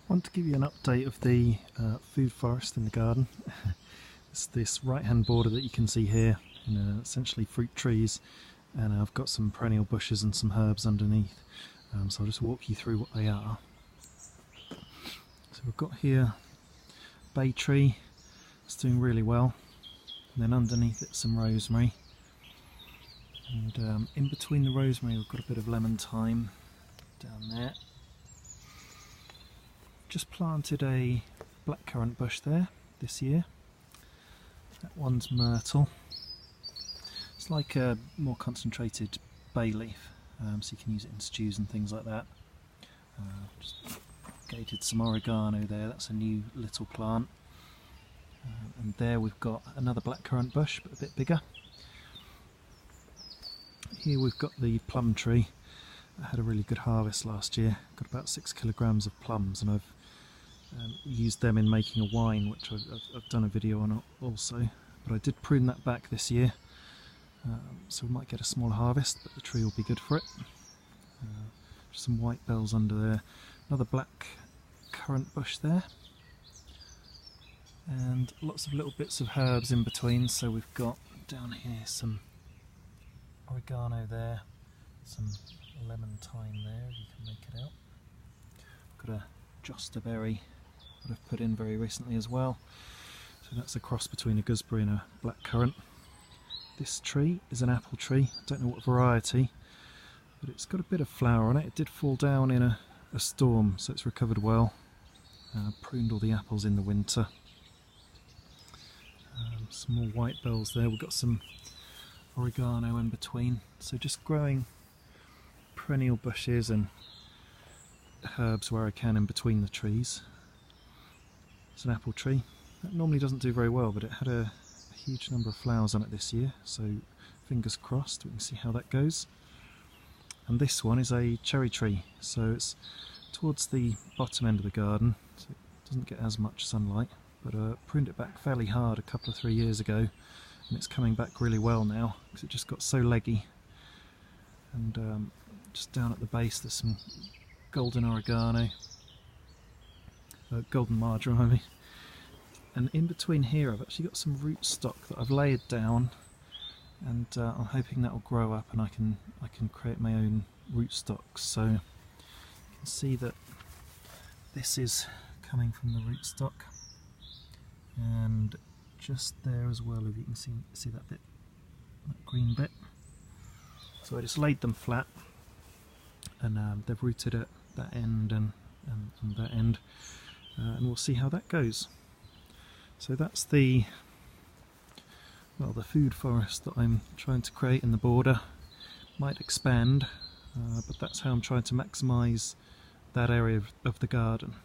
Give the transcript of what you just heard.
Want to give you an update of the food forest in the garden. It's this right hand border that you can see here, essentially fruit trees, and I've got some perennial bushes and some herbs underneath, so I'll just walk you through what they are. So we've got here bay tree, it's doing really well, and then underneath it some rosemary, and in between the rosemary we've got a bit of lemon thyme down there. Just planted a blackcurrant bush there this year. That one's myrtle. It's like a more concentrated bay leaf, so you can use it in stews and things like that. Just gated some oregano there, that's a new little plant. And there we've got another blackcurrant bush, but a bit bigger. Here we've got the plum tree. I had a really good harvest last year, got about 6 kilograms of plums, and I've used them in making a wine, which I've done a video on also, but I did prune that back this year, so we might get a smaller harvest, but the tree will be good for it. Some white bells under there, another black currant bush there, and lots of little bits of herbs in between. So we've got down here some oregano there, some lemon thyme there, if you can make it out. Got a jostaberry that I've put in very recently as well. So that's a cross between a gooseberry and a blackcurrant. This tree is an apple tree, I don't know what variety, but it's got a bit of flower on it. It did fall down in a storm, so it's recovered well. Pruned all the apples in the winter. Some more white bells there. We've got some oregano in between, so just growing perennial bushes and herbs where I can in between the trees. It's an apple tree. That normally doesn't do very well, but it had a huge number of flowers on it this year, so fingers crossed we can see how that goes. And this one is a cherry tree, so it's towards the bottom end of the garden, so it doesn't get as much sunlight, but I pruned it back fairly hard a couple of 3 years ago, and it's coming back really well now because it just got so leggy. And just down at the base there's some golden oregano, golden marjoram I mean. And in between here I've actually got some root stock that I've layered down, and I'm hoping that will grow up and I can create my own root stocks. So you can see that this is coming from the root stock, and just there as well, if you can see that bit, that green bit. So I just laid them flat, and they've rooted at that end and that end, and we'll see how that goes. So that's the food forest that I'm trying to create in the border. Might expand, but that's how I'm trying to maximise that area of the garden.